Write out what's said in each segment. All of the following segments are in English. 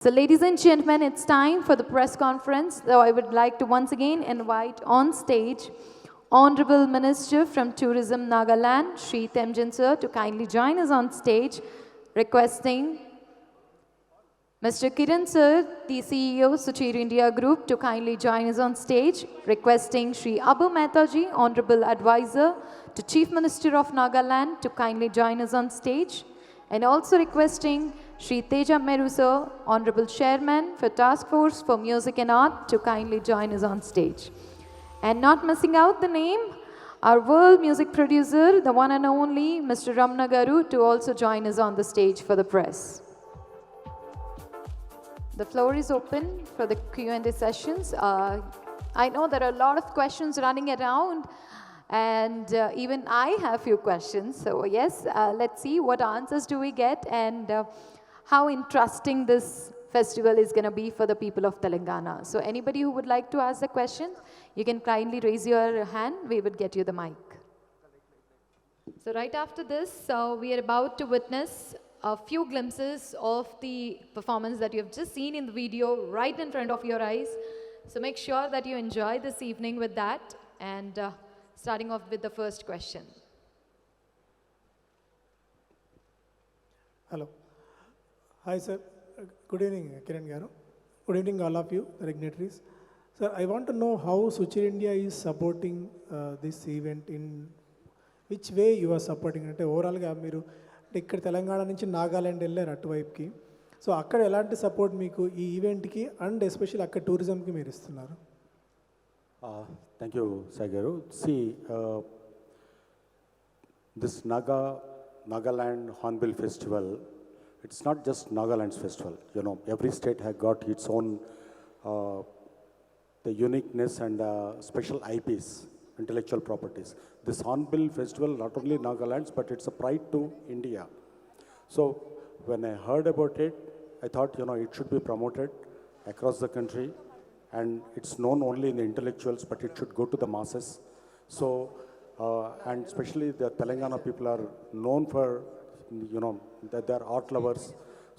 So ladies and gentlemen, it's time for the press conference. So I would like to once again invite on stage Honorable Minister from Tourism Nagaland, Shri Temjin sir, to kindly join us on stage, requesting Mr. Kiran sir, the CEO, Suchir India Group, to kindly join us on stage, requesting Shri Abu Mehta ji, Honorable Advisor to Chief Minister of Nagaland, to kindly join us on stage, and also requesting Shri Teja Meru sir, Honorable Chairman for Task Force for Music and Art, to kindly join us on stage. And not missing out the name, our world music producer, the one and only Mr. Ramna Garu, to also join us on the stage for the press. The floor is open for the Q&A sessions. I know there are a lot of questions running around, and even I have few questions. So yes, let's see what answers do we get, and how interesting this festival is going to be for the people of Telangana. So anybody who would like to ask a question, you can kindly raise your hand. We would get you the mic. So right after this, we are about to witness a few glimpses of the performance that you have just seen in the video right in front of your eyes. So make sure that you enjoy this evening with that, and starting off with the first question. Hello. Hi, sir. Good evening, Kiran Garu. Good evening, all of you, the dignitaries. Sir, I want to know how Suchir India is supporting this event. In which way you are supporting it? Overall, మీరు ఇక్కడ తెలంగాణ నుంచి నాగాలాండ్ వెళ్ళారు అటువైపుకి. So అక్కడ ఎలాంటి support మీకు ఈ ఈవెంట్కి and especially అక్కడ టూరిజంకి మీరు ఇస్తున్నారు? Thank you, Sagaru. See, this Nagaland Hornbill Festival, it's not just Nagaland's festival. You know, every state has got its own the uniqueness and special IPs, intellectual properties. This Hornbill Festival, not only Nagaland's, but it's a pride to India. So when I heard about it, I thought, you know, it should be promoted across the country, and it's known only in the intellectuals, but it should go to the masses. So, and especially the Telangana people are known for, you know, that they're art lovers.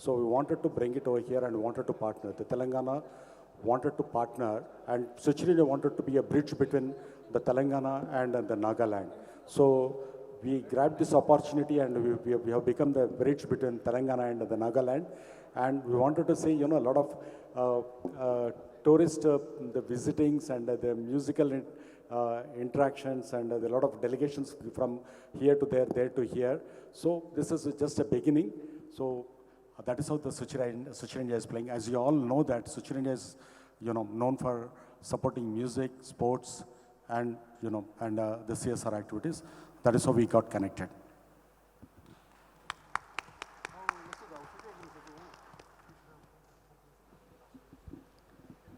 So we wanted to bring it over here and wanted to partner. The Telangana wanted to partner, and Suchir India wanted to be a bridge between the Telangana and the Nagaland. So we grabbed this opportunity, and we have become the bridge between Telangana and the Nagaland. And we wanted to say, you know, a lot of tourist the visitings and the musical interactions, and a lot of delegations from here to there to here. So this is just a beginning. So that is how the Suchir India is playing. As you all know that Suchir India is, you know, known for supporting music, sports, and, you know, and the CSR activities. That is how we got connected.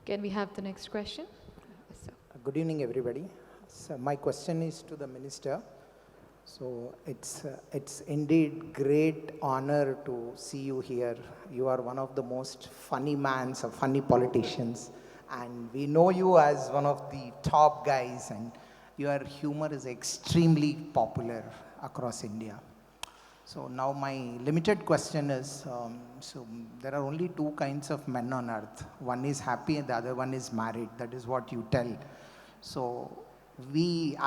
Can we have the next question? Yes, sir. Good evening, everybody. So my question is to the minister. So it's indeed great honor to see you here. You are one of the most funny mans, or funny politicians, and we know you as one of the top guys, and your humor is extremely popular across India. So now my limited question is, so there are only two kinds of men on earth. One is happy and the other one is married. That is what you tell. So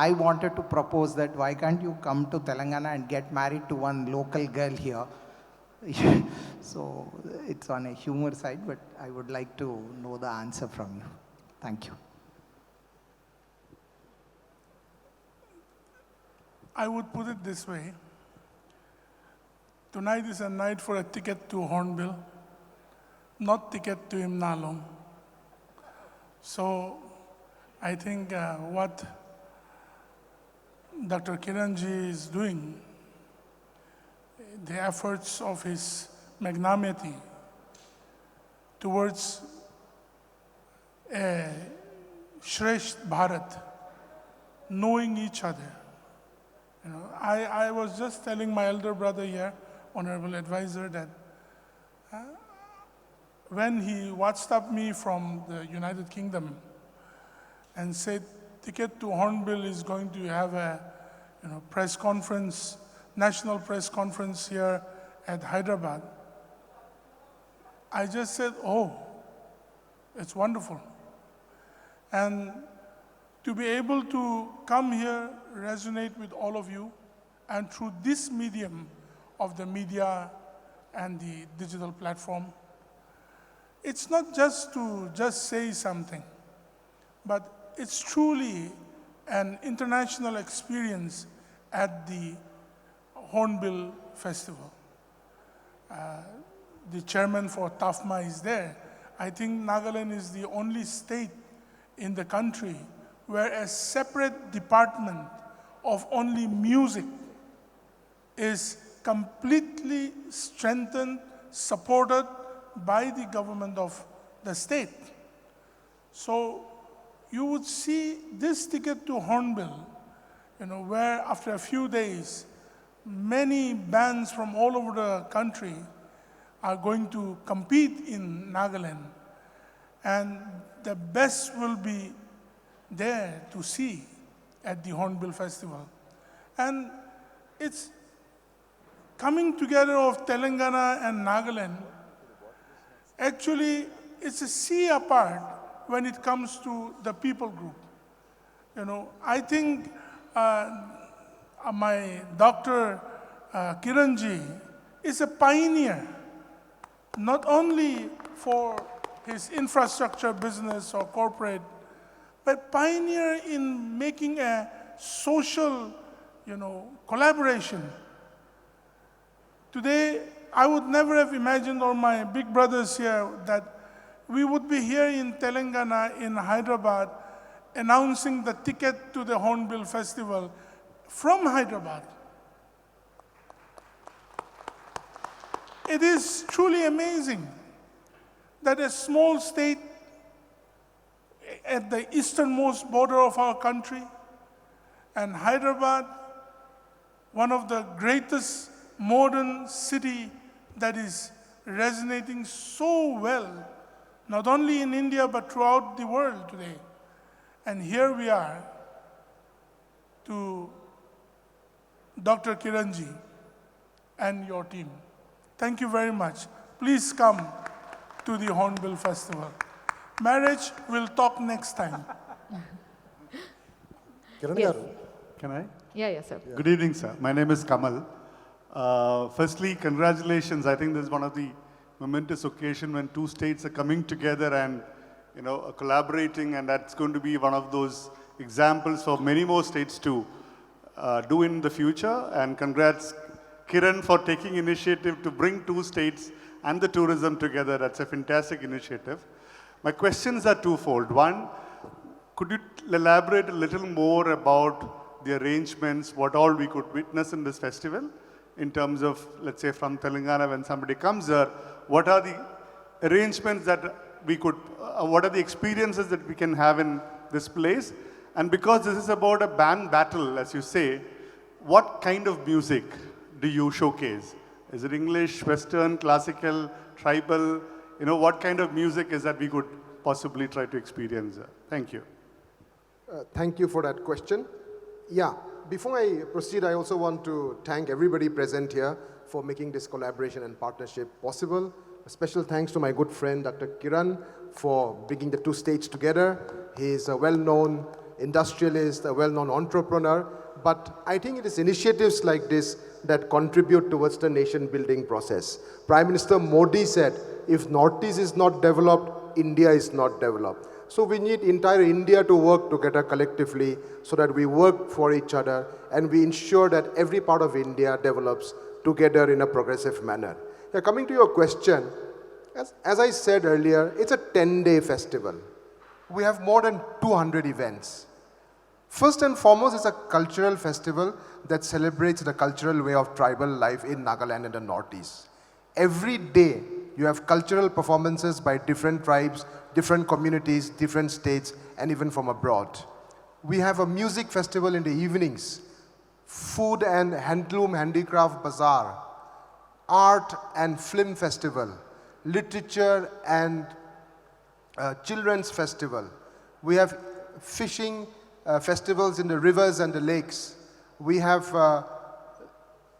I wanted to propose that why can't you come to Telangana and get married to one local girl here? So it's on a humor side, but I would like to know the answer from you. Thank you. I would put it this way. Tonight is a night for a ticket to Hornbill, not ticket to Imnalong. So I think what Dr. Kiranji is doing, the efforts of his magnanimity towards a Shreyas Bharat, knowing each other. You know, I was just telling my elder brother here, Honorable Advisor, that when he WhatsApped me from the United Kingdom and said, ticket to Hornbill is going to have a, you know, press conference, national press conference here at Hyderabad. I just said, oh, it's wonderful. And to be able to come here, resonate with all of you, and through this medium of the media and the digital platform, it's not just to just say something, but it's truly an international experience at the Hornbill Festival. The chairman for TAFMA is there. I think Nagaland is the only state in the country where a separate department of only music is completely strengthened, supported by the government of the state. So you would see this ticket to Hornbill, where after a few days, many bands from all over the country are going to compete in Nagaland. And the best will be there to see at the Hornbill Festival. And it's coming together of Telangana and Nagaland. Actually, it's a sea apart when it comes to the people group. I think my Dr. Kiranji is a pioneer, not only for his infrastructure business or corporate, but pioneer in making a social, collaboration. Today, I would never have imagined, or my big brothers here, that we would be here in Telangana, in Hyderabad, announcing the ticket to the Hornbill Festival from Hyderabad. It is truly amazing that a small state at the easternmost border of our country, and Hyderabad, one of the greatest modern city that is resonating so well, not only in India, but throughout the world today. And here we are to Dr. Kiranji and your team. Thank you very much. Please come to the Hornbill Festival. Marriage, we'll talk next time. Kiran Yes. garu, Can I? Yeah, sir. Good evening, sir. My name is Kamal. Firstly, congratulations. I think this is one of the momentous occasion when two states are coming together and collaborating, and that's going to be one of those examples for many more states to do in the future. And congrats, Kiran, for taking initiative to bring two states and the tourism together. That's a fantastic initiative. My questions are twofold. One, could you elaborate a little more about the arrangements, what all we could witness in this festival, in terms of, let's say, from Telangana, when somebody comes here, what are the arrangements that we could, what are the experiences that we can have in this place? And because this is about a band battle, as you say, what kind of music do you showcase? Is it English, Western, classical, tribal? What kind of music is that we could possibly try to experience? Thank you. Thank you for that question. Yeah, before I proceed, I also want to thank everybody present here for making this collaboration and partnership possible. A special thanks to my good friend, Dr. Kiran, for bringing the two states together. He is a well-known industrialist, a well-known entrepreneur, but I think it is initiatives like this that contribute towards the nation-building process. Prime Minister Modi said, if Northeast is not developed, India is not developed. So we need entire India to work together collectively so that we work for each other and we ensure that every part of India develops together in a progressive manner. Now, coming to your question, as I said earlier, it's a 10-day festival. We have more than 200 events. First and foremost, it's a cultural festival that celebrates the cultural way of tribal life in Nagaland and the Northeast. Every day, you have cultural performances by different tribes, different communities, different states, and even from abroad. We have a music festival in the evenings, food and handloom handicraft bazaar, art and film festival, literature and children's festival. We have fishing festivals in the rivers and the lakes. We have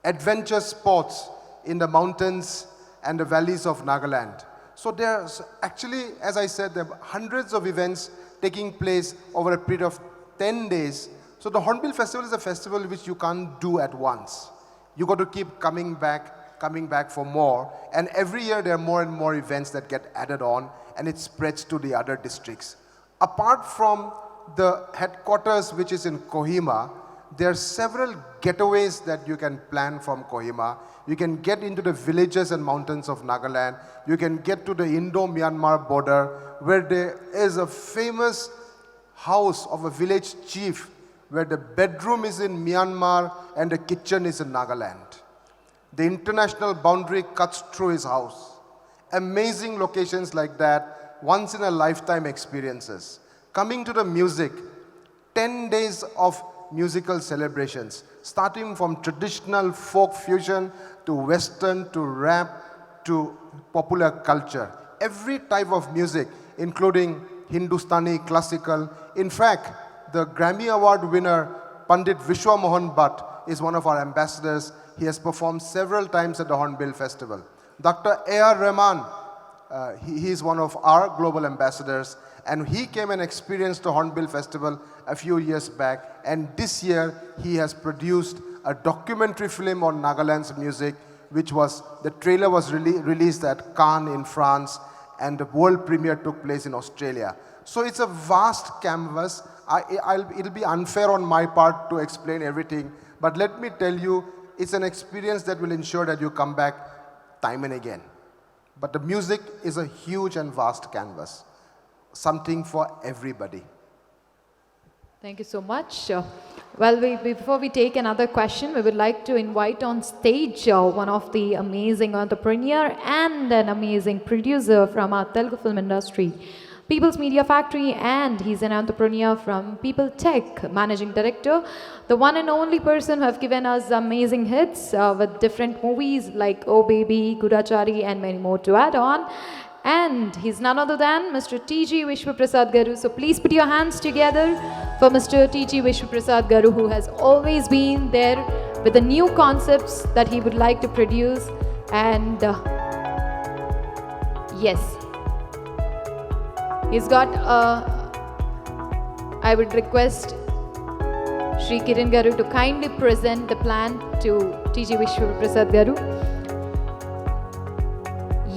adventure sports in the mountains and the valleys of Nagaland. So there's actually, as I said, there are hundreds of events taking place over a period of 10 days. So the Hornbill Festival is a festival which you can't do at once. You got to keep coming back for more. And every year there are more and more events that get added on, and it spreads to the other districts. Apart from the headquarters, which is in Kohima, there are several getaways that you can plan from Kohima. You can get into the villages and mountains of Nagaland. You can get to the Indo-Myanmar border, where there is a famous house of a village chief, where the bedroom is in Myanmar and the kitchen is in Nagaland. The international boundary cuts through his house. Amazing locations like that, once in a lifetime experiences. Coming to the music, 10 days of musical celebrations, starting from traditional folk fusion to Western to rap to popular culture. Every type of music, including Hindustani, classical. In fact, the Grammy Award winner, Pandit Vishwa Mohan Bhatt, is one of our ambassadors. He has performed several times at the Hornbill Festival. Dr. A.R. Rahman, he is one of our global ambassadors, and he came and experienced the Hornbill Festival a few years back, and this year he has produced a documentary film on Nagaland's music, which was, the trailer was released at Cannes in France, and the world premiere took place in Australia. So it's a vast canvas. It'll be unfair on my part to explain everything, but let me tell you, it's an experience that will ensure that you come back time and again. But the music is a huge and vast canvas, something for everybody. Thank you so much. Before we take another question, we would like to invite on stage one of the amazing entrepreneur and an amazing producer from our Telugu film industry, People's Media Factory, and he's an entrepreneur from People Tech, managing director, the one and only person who have given us amazing hits with different movies like Oh Baby, Gudachari, and many more to add on. And he's none other than Mr. T.G. Vishwaprasad Garu. So please put your hands together for Mr. T.G. Vishwaprasad Garu, who has always been there with the new concepts that he would like to produce. And yes, he's got I would request Shri Kiran Garu to kindly present the plan to T.G. Vishwaprasad Garu.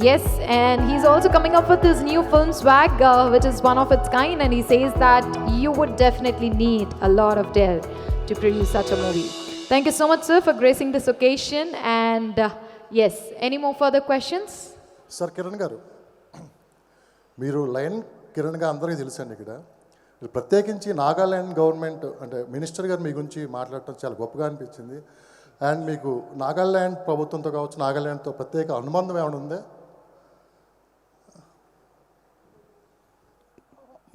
Yes, and he's also coming up with his new film swag, which is one of its kind, and he says that you would definitely need a lot of dare to produce such a movie. Thank you so much, sir, for gracing this occasion. And yes, any more further questions? Sir Kiran Garu, మీరు line కిరణ్గా అందరికీ తెలుసండి. ఇక్కడ ప్రత్యేకించి Nagaland government అంటే minister గారు మీ గురించి మాట్లాడటం చాలా గొప్పగా అనిపించింది. అండ్ మీకు నాగాల్యాండ్ ప్రభుత్వంతో కావచ్చు, నాగాల్యాండ్తో ప్రత్యేక అనుబంధం ఏమైనా ఉందా?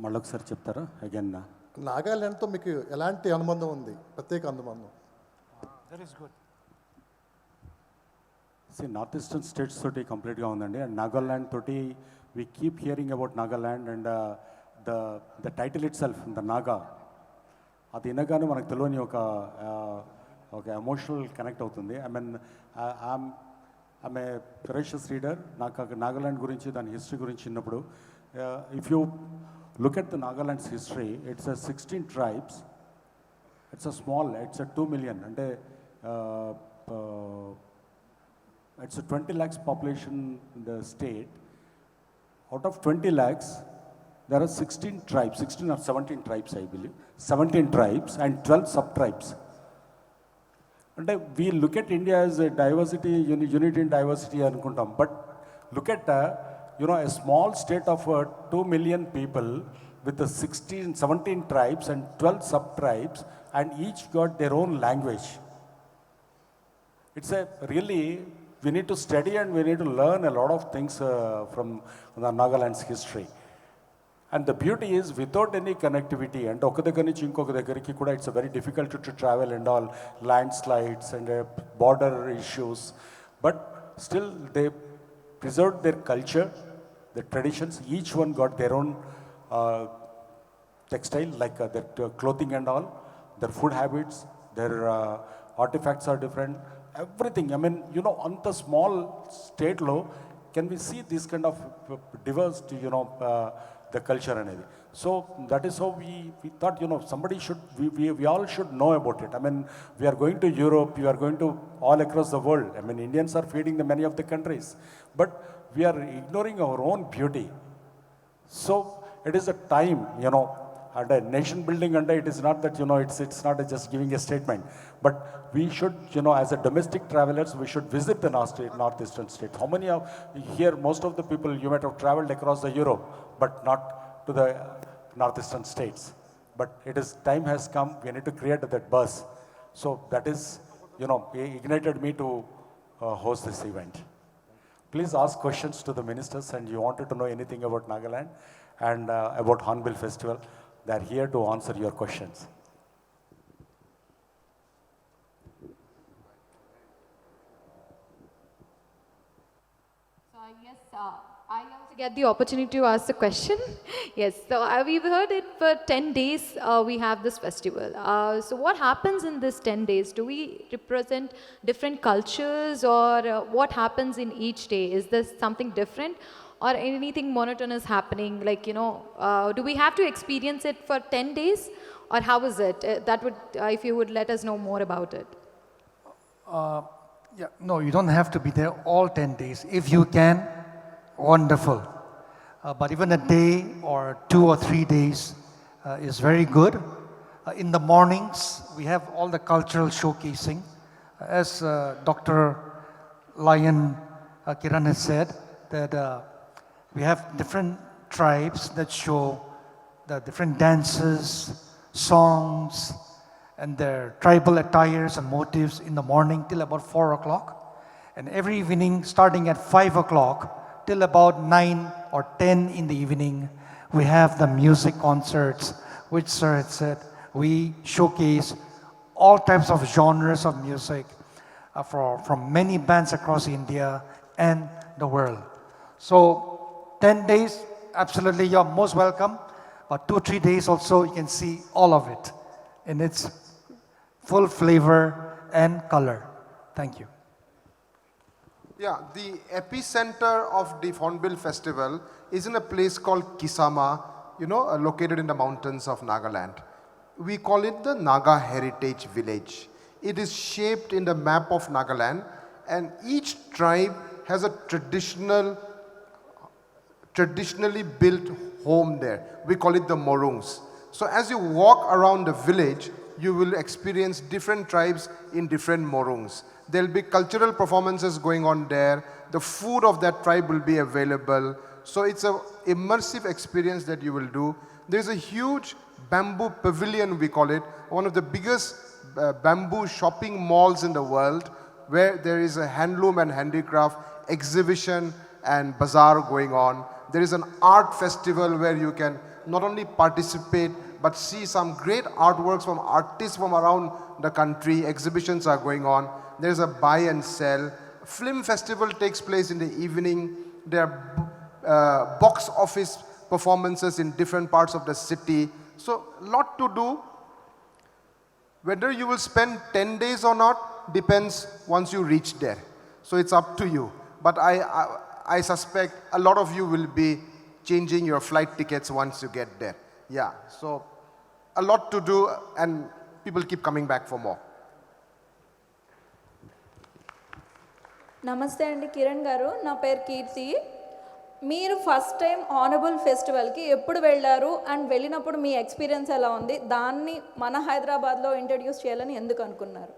మళ్ళొకసారి చెప్తారా అగైన్? నాగాల్యాండ్తో మీకు ఎలాంటి అనుబంధం ఉంది, ప్రత్యేక అనుబంధం? నార్త్ ఈస్టర్న్ స్టేట్స్ తోటి కంప్లీట్గా ఉందండి. అండ్ నాగాల్యాండ్ తోటి we keep hearing about Nagaland, and the title itself, the Naga, అది వినగానే మనకు తెలియని ఒక ఎమోషనల్ కనెక్ట్ అవుతుంది. I mean I'm a ferocious reader. నాకు నాగాలాండ్ గురించి, దాని హిస్టరీ గురించి విన్నప్పుడు, if you look at the Nagaland's history, it's 16 tribes. It's it's 2 million, అంటే it's 20 lakhs population in the state. Out of 20 lakhs, there are 16 tribes, 16 or 17 tribes, I believe, 17 tribes and 12 sub-tribes. And we look at India as a diversity, unity in diversity, but look at, a small state of 2 million people with the 17 tribes and 12 sub-tribes, and each got their own language. It's a really, we need to study and we need to learn a lot of things from the Nagaland's history. And the beauty is, without any connectivity, and oka daggara nunchi inkoka daggariki kuda, it's very difficult to travel, and all landslides and border issues. But still, they preserved their culture, their traditions. Each one got their own textile, like their clothing and all, their food habits, their artifacts are different. Everything. I mean, on the small state low, can we see this kind of diverse, the culture and everything. So that is how we thought, somebody should, we all should know about it. I mean, we are going to Europe, we are going to all across the world. I mean, Indians are feeding the many of the countries, but we are ignoring our own beauty. So it is a time, and a nation building, and it is not that, it's not just giving a statement, but we should, as a domestic travelers, we should visit the northeastern states. How many of here, most of the people, you might have traveled across the Europe, but not to the northeastern states. But it is, time has come, we need to create that buzz. So that is, ignited me to host this event. Please ask questions to the ministers, and you wanted to know anything about Nagaland and about Hornbill Festival. They are here to answer your questions. So yes, I also get the opportunity to ask the question. Yes, so we've heard it for 10 days we have this festival. So what happens in this 10 days? Do we represent different cultures, or what happens in each day? Is there something different or anything monotonous happening? Like, do we have to experience it for 10 days, or how is it? That would, if you would let us know more about it. Yeah, no, you don't have to be there all 10 days. If you can, wonderful. But even a day or 2 or 3 days is very good. In the mornings, we have all the cultural showcasing. As Dr. Lion Kiran has said, that we have different tribes that show the different dances, songs, and their tribal attires and motifs in the morning till about 4 o'clock. And every evening, starting at 5 o'clock till about 9 or 10 in the evening, we have the music concerts, which Sir had said, we showcase all types of genres of music from many bands across India and the world. So 10 days, absolutely, you're most welcome. But 2-3 days also, you can see all of it in its full flavor and color. Thank you. Yeah, the epicenter of the Hornbill Festival is in a place called Kisama, located in the mountains of Nagaland. We call it the Naga Heritage Village. It is shaped in the map of Nagaland, and each tribe has a traditionally built home there. We call it the Morungs. So as you walk around the village, you will experience different tribes in different Morungs. There'll be cultural performances going on there. The food of that tribe will be available. So it's an immersive experience that you will do. There's a huge bamboo pavilion, we call it, one of the biggest bamboo shopping malls in the world, where there is a handloom and handicraft exhibition and bazaar going on. There is an art festival where you can not only participate, but see some great artworks from artists from around the country. Exhibitions are going on. There's a buy and sell. Film festival takes place in the evening. There are box office performances in different parts of the city. So, lot to do. Whether you will spend 10 days or not depends once you reach there. So, it's up to you. But I suspect a lot of you will be changing your flight tickets once you get there. Yeah, so a lot to do, and people keep coming back for more. నమస్తే అండి కిరణ్ గారు, నా పేరు కీర్తి. మీరు first time honourable ఫెస్టివల్కి ఎప్పుడు వెళ్ళారు and వెళ్ళినప్పుడు మీ ఎక్స్పీరియన్స్ ఎలా ఉంది? దాన్ని మన హైదరాబాద్లో ఇంట్రడ్యూస్ చేయాలని ఎందుకు అనుకున్నారు?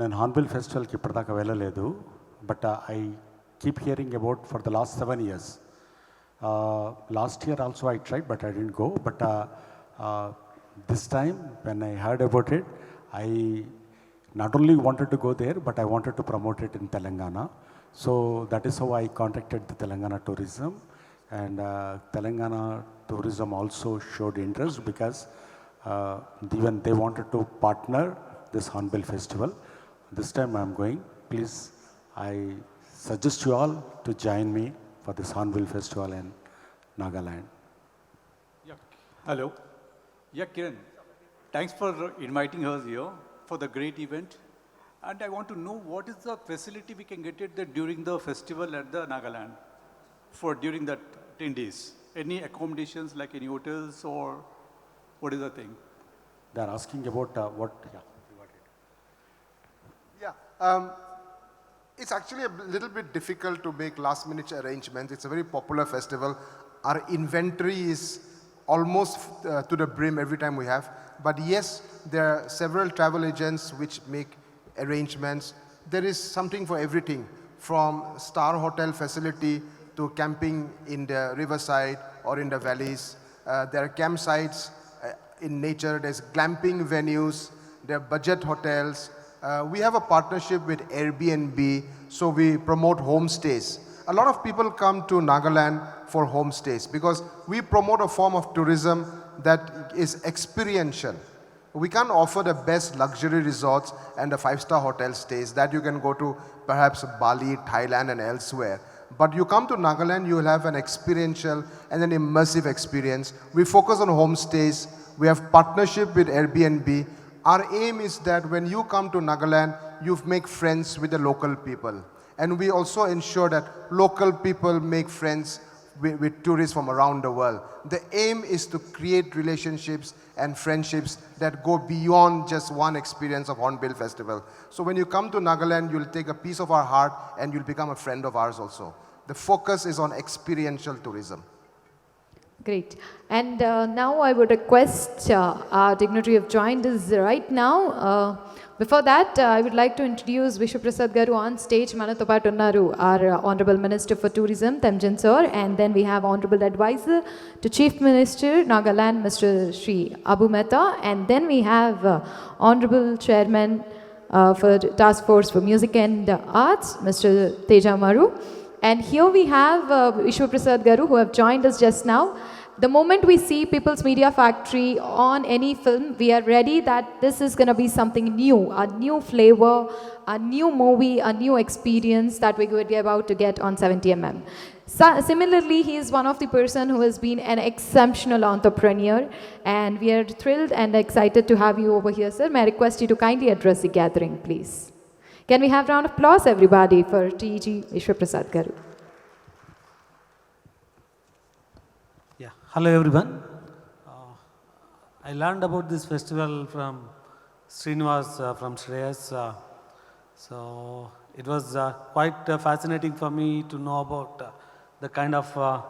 నేను హార్న్బిల్ ఫెస్టివల్కి ఇప్పటిదాకా వెళ్ళలేదు, but I keep hearing about for the last 7 years. Last year also I tried, but I didn't go. But this time when I heard about it, I not only wanted to go there, but I wanted to promote it in Telangana. So that is how I contacted the Telangana tourism, and Telangana tourism also showed interest because even they wanted to partner this Hornbill festival. This time I am going. Please, I suggest you all to join me for this Hornbill festival in Nagaland. Yeah. Hello. Yeah, Kiran, thanks for inviting us here for the great event. And I want to know what is the facility we can get it there during the festival at the Nagaland for during that 10 days. Any accommodations like any hotels or what is the thing? They're asking about what, yeah. Yeah, it's actually a little bit difficult to make last minute arrangements. It's a very popular festival. Our inventory is almost to the brim every time we have. But yes, there are several travel agents which make arrangements. There is something for everything, from star hotel facility to camping in the riverside or in the valleys. There are campsites in nature. There's glamping venues. There are budget hotels. We have a partnership with Airbnb, so we promote homestays. A lot of people come to Nagaland for homestays because we promote a form of tourism that is experiential. We can't offer the best luxury resorts and the five-star hotel stays that you can go to perhaps Bali, Thailand and elsewhere. But you come to Nagaland, you will have an experiential and an immersive experience. We focus on homestays. We have partnership with Airbnb. Our aim is that when you come to Nagaland, you make friends with the local people. And we also ensure that local people make friends with tourists from around the world. The aim is to create relationships and friendships that go beyond just one experience of Hornbill Festival. So when you come to Nagaland, you'll take a piece of our heart and you'll become a friend of ours also. The focus is on experiential tourism. Great. And now I would request our dignitary who have joined us right now. Before that, I would like to introduce Vishwa Prasad Garu on stage. Manato paatu unnaru our Honorable Minister for Tourism, Temjan Sir, and then we have Honorable Advisor to Chief Minister, Nagaland, Mr. Shri Abu Mehta, and then we have Honorable Chairman for Task Force for Music and Arts, Mr. Teja Maru. And here we have Vishwa Prasad Garu who have joined us just now. The moment we see People's Media Factory on any film, we are ready that this is going to be something new, a new flavor, a new movie, a new experience that we would be about to get on 70mm. So, similarly, he is one of the person who has been an exceptional entrepreneur, and we are thrilled and excited to have you over here, sir. May I request you to kindly address the gathering, please. Can we have a round of applause, everybody, for TG Vishwa Prasad Garu? Yeah, hello everyone. I learned about this festival from Srinivas from Shreyas. So it was quite fascinating for me to know about the kind of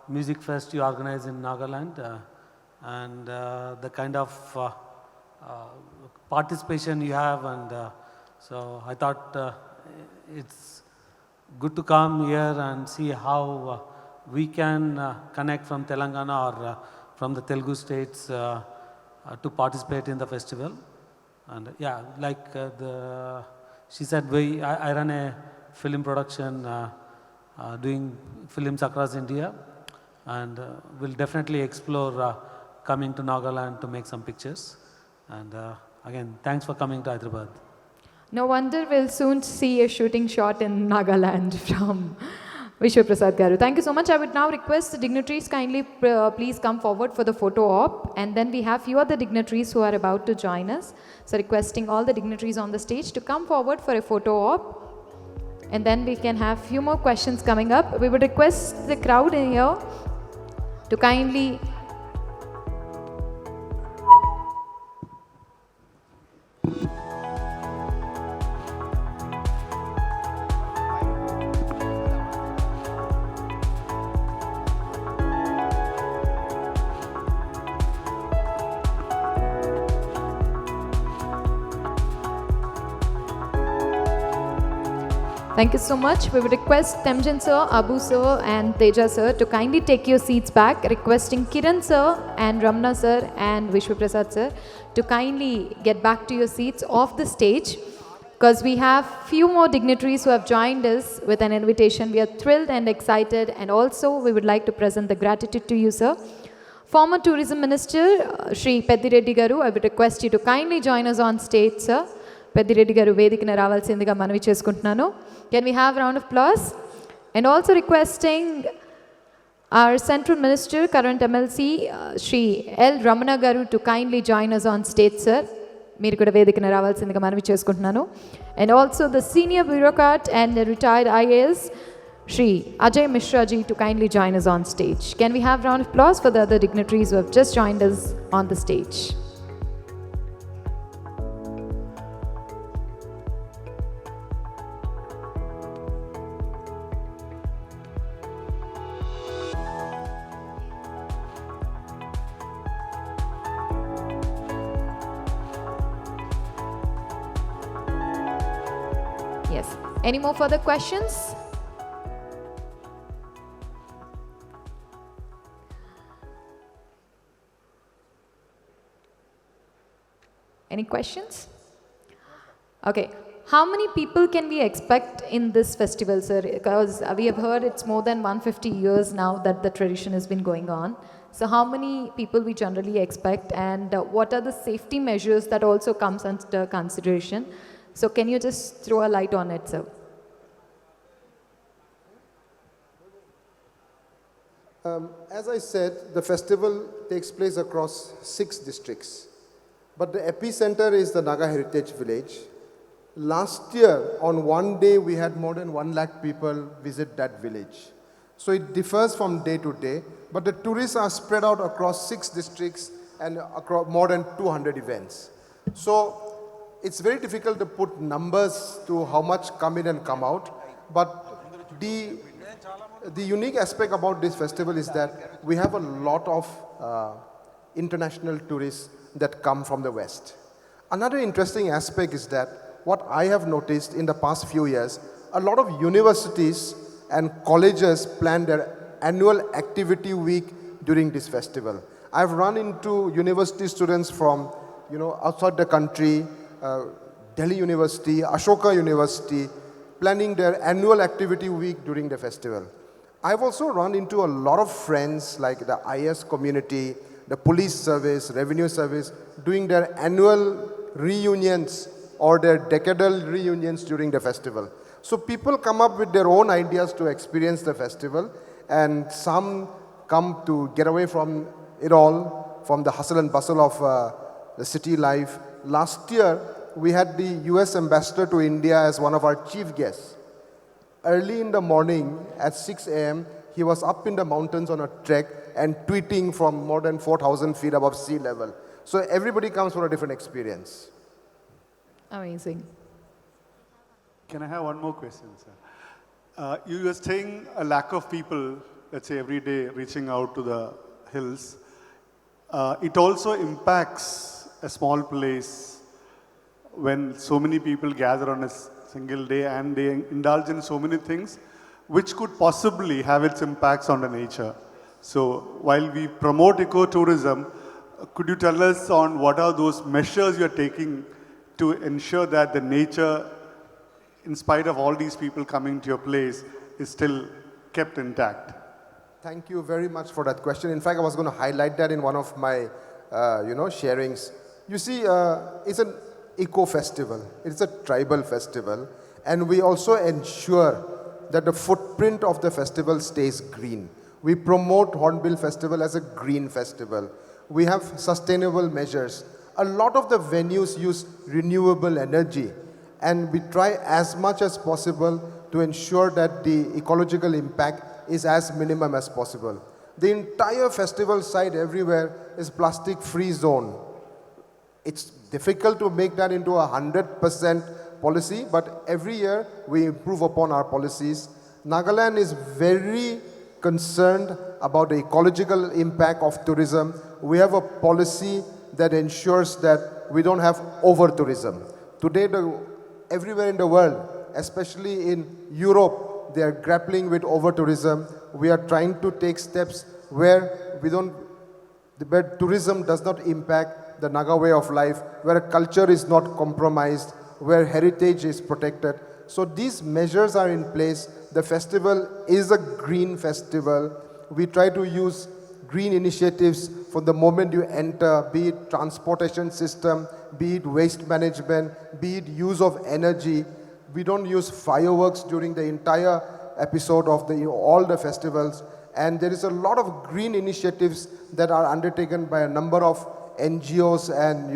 music fest you organize in Nagaland and the kind of participation you have, and so I thought it's good to come here and see how we can connect from Telangana or from the Telugu states to participate in the festival. And yeah, like she said, I run a film production doing films across India, and we'll definitely explore coming to Nagaland to make some pictures. And again, thanks for coming to Hyderabad. No wonder we'll soon see a shooting shot in Nagaland from Vishwa Prasad Garu. Thank you so much. I would now request the dignitaries kindly please come forward for the photo op, and then we have few other dignitaries who are about to join us. So requesting all the dignitaries on the stage to come forward for a photo op, and then we can have few more questions coming up. We would request the crowd in here to kindly Thank you so much. We would request Temjan sir, Abu sir and Teja sir to kindly take your seats back. Requesting Kiran sir and Ramna sir and Vishwa Prasad sir to kindly get back to your seats off the stage, because we have few more dignitaries who have joined us with an invitation. We are thrilled and excited, and also we would like to present the gratitude to you, sir. Former Tourism Minister Shri Peddireddy Garu, I would request you to kindly join us on stage, sir. Peddireddy Garu వేదికన రావాల్సిందిగా మనవి చేసుకుంటున్నాను. Can we have a round of applause? And also requesting Our Central Minister, current MLC, Shri L. Ramana Garu, to kindly join us on stage, sir. మీరు కూడా వేదికన రావాల్సిందిగా మనవి చేసుకుంటున్నాను. And also the senior bureaucrat and the retired IAS, Shri Ajay Mishra ji, to kindly join us on stage. Can we have round of applause for the other dignitaries who have just joined us on the stage? Yes. Any more further questions? Any questions? Okay. How many people can we expect in this festival, sir? Because we have heard it's more than 150 years now that the tradition has been going on. So how many people we generally expect, and what are the safety measures that also comes under consideration? So can you just throw a light on it, sir? As I said, the festival takes place across 6 districts. But the epicenter is the Naga Heritage Village. Last year, on one day, we had more than 1 lakh people visit that village. So it differs from day to day, but the tourists are spread out across 6 districts and across more than 200 events. So it's very difficult to put numbers to how much come in and come out, but the unique aspect about this festival is that we have a lot of international tourists that come from the West. Another interesting aspect is that what I have noticed in the past few years, a lot of universities and colleges plan their annual activity week during this festival. I've run into university students from outside the country, Delhi University, Ashoka University, planning their annual activity week during the festival. I've also run into a lot of friends like the IS community, the police service, revenue service, doing their annual reunions or their decadal reunions during the festival. So people come up with their own ideas to experience the festival, and some come to get away from it all, from the hustle and bustle of the city life. Last year, we had the US ambassador to India as one of our chief guests. Early in the morning at 6 a.m., he was up in the mountains on a trek and tweeting from more than 4,000 feet above sea level. So everybody comes for a different experience. Amazing. Can I have one more question, sir? You were saying a lack of people, let's say every day, reaching out to the hills. It also impacts a small place when so many people gather on a single day and they indulge in so many things which could possibly have its impacts on the nature. So while we promote ecotourism, could you tell us on what are those measures you're taking to ensure that the nature, in spite of all these people coming to your place, is still kept intact? Thank you very much for that question. In fact, I was going to highlight that in one of my, sharings. You see, it's an eco-festival. It's a tribal festival. And we also ensure that the footprint of the festival stays green. We promote Hornbill Festival as a green festival. We have sustainable measures. A lot of the venues use renewable energy, and we try as much as possible to ensure that the ecological impact is as minimum as possible. The entire festival site everywhere is plastic-free zone. It's difficult to make that into 100% policy, but every year we improve upon our policies. Nagaland is very concerned about the ecological impact of tourism. We have a policy that ensures that we don't have over-tourism. Today, everywhere in the world, especially in Europe, they are grappling with over-tourism. We are trying to take steps where tourism does not impact the Naga way of life, where culture is not compromised, where heritage is protected. So these measures are in place. The festival is a green festival. We try to use green initiatives from the moment you enter, be it transportation system, be it waste management, be it use of energy. We don't use fireworks during the entire episode of all the festivals. And there is a lot of green initiatives that are undertaken by a number of NGOs and,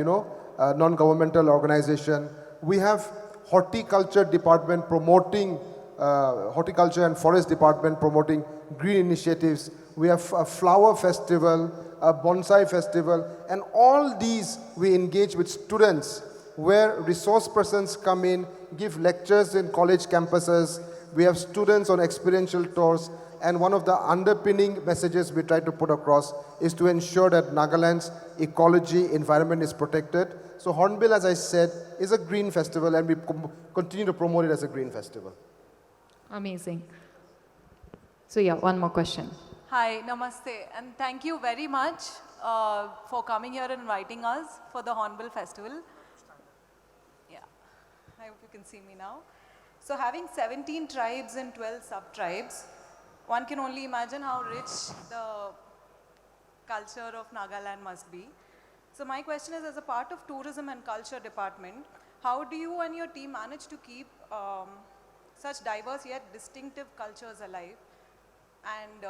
non-governmental organization. We have horticulture department promoting, horticulture and forest department promoting green initiatives. We have a flower festival, a bonsai festival, and all these we engage with students where resource persons come in, give lectures in college campuses. We have students on experiential tours, and one of the underpinning messages we try to put across is to ensure that Nagaland's ecology, environment is protected. So Hornbill, as I said, is a green festival, and we continue to promote it as a green festival. Amazing. So yeah, one more question. Hi, namaste, and thank you very much for coming here and inviting us for the Hornbill Festival. Yeah, I hope you can see me now. So having 17 tribes and 12 sub-tribes, one can only imagine how rich the culture of Nagaland must be. So my question is, as a part of Tourism and Culture Department, how do you and your team manage to keep such diverse yet distinctive cultures alive, and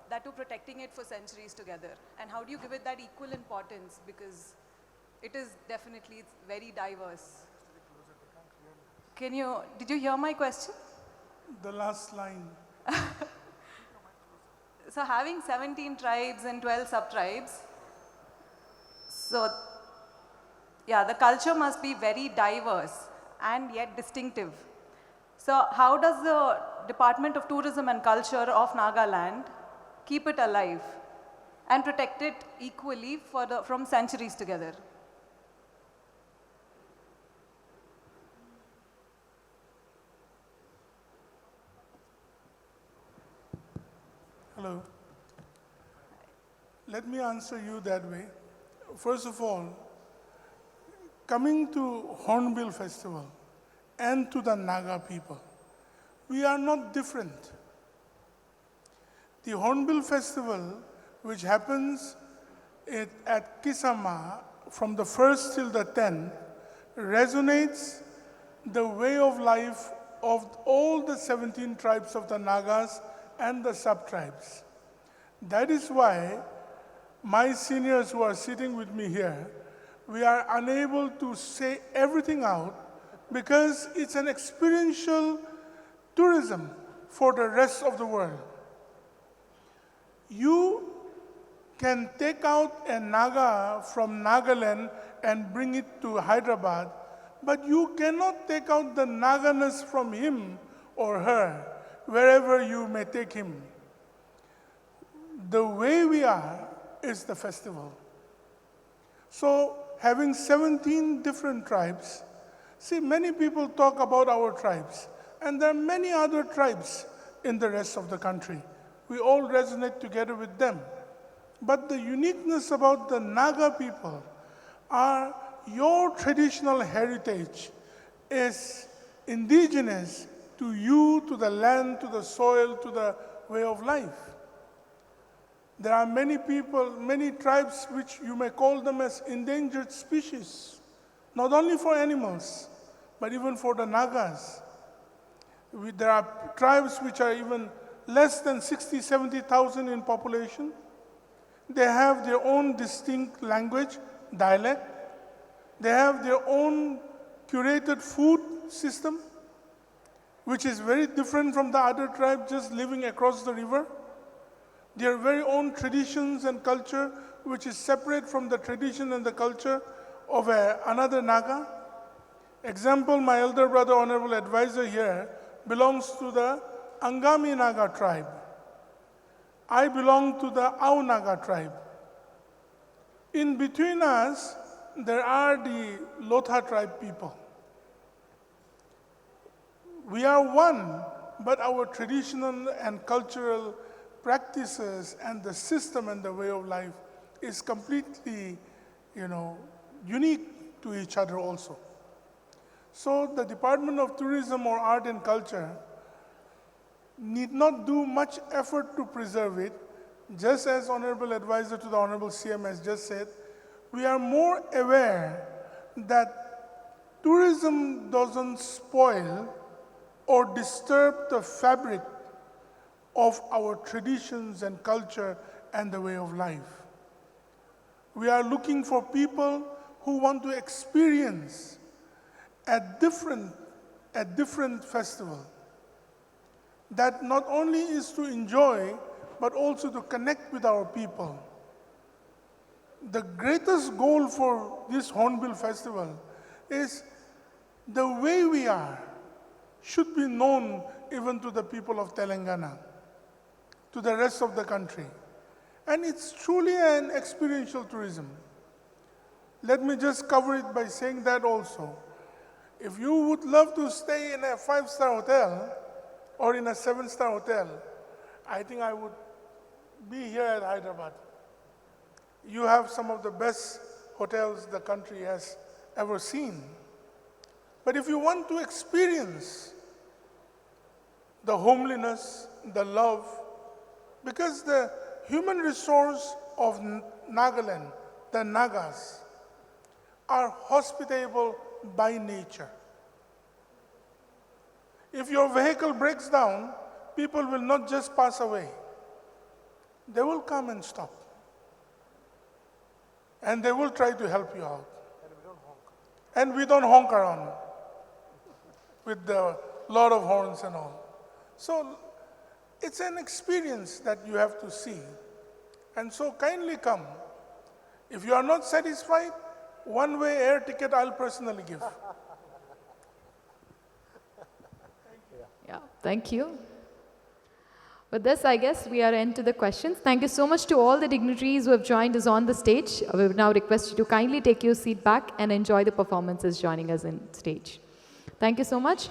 that to protecting it for centuries together? And how do you give it that equal importance, because it is definitely very diverse? Did you hear my question? The last line. So having 17 tribes and 12 sub-tribes, so yeah, the culture must be very diverse and yet distinctive. So how does the Department of Tourism and Culture of Nagaland keep it alive and protect it equally from centuries together? Hello. Let me answer you that way. First of all, coming to Hornbill Festival and to the Naga people, we are not different. The Hornbill Festival, which happens at Kisama from the 1st till the 10th, resonates the way of life of all the 17 tribes of the Nagas and the sub-tribes. That is why my seniors who are sitting with me here, we are unable to say everything out, because it's an experiential tourism for the rest of the world. You can take out a Naga from Nagaland and bring it to Hyderabad, but you cannot take out the Naganess from him or her, wherever you may take him. The way we are is the festival. So having 17 different tribes, see, many people talk about our tribes, and there are many other tribes in the rest of the country. We all resonate together with them. But the uniqueness about the Naga people are your traditional heritage is indigenous to you, to the land, to the soil, to the way of life. There are many people, many tribes which you may call them as endangered species, not only for animals, but even for the Nagas. There are tribes which are even less than 60, 70,000 in population. They have their own distinct language, dialect. They have their own curated food system, which is very different from the other tribe just living across the river. Their very own traditions and culture, which is separate from the tradition and the culture of another Naga. Example, my elder brother, honorable advisor here, belongs to the Angami Naga tribe. I belong to the Au Naga tribe. In between us, there are the Lotha tribe people. We are one, but our traditional and cultural practices and the system and the way of life is completely, unique to each other also. So the Department of Tourism or Art and Culture need not do much effort to preserve it. Just as Honorable Advisor to the Honorable CM has just said, we are more aware that tourism doesn't spoil or disturb the fabric of our traditions and culture and the way of life. We are looking for people who want to experience a different festival that not only is to enjoy, but also to connect with our people. The greatest goal for this Hornbill Festival is the way we are should be known even to the people of Telangana, to the rest of the country. And it's truly an experiential tourism. Let me just cover it by saying that also. If you would love to stay in a 5-star hotel or in a 7-star hotel, I think I would be here at Hyderabad. You have some of the best hotels the country has ever seen. But if you want to experience the homeliness, the love, because the human resource of Nagaland, the Nagas, are hospitable by nature. If your vehicle breaks down, people will not just pass away. They will come and stop. And they will try to help you out. And we don't honk around with the lot of horns and all. So it's an experience that you have to see. And so kindly come. If you are not satisfied, one-way air ticket I'll personally give. Yeah, thank you. With this, I guess we are into the questions. Thank you so much to all the dignitaries who have joined us on the stage. We would now request you to kindly take your seat back and enjoy the performances joining us on stage. Thank you so much.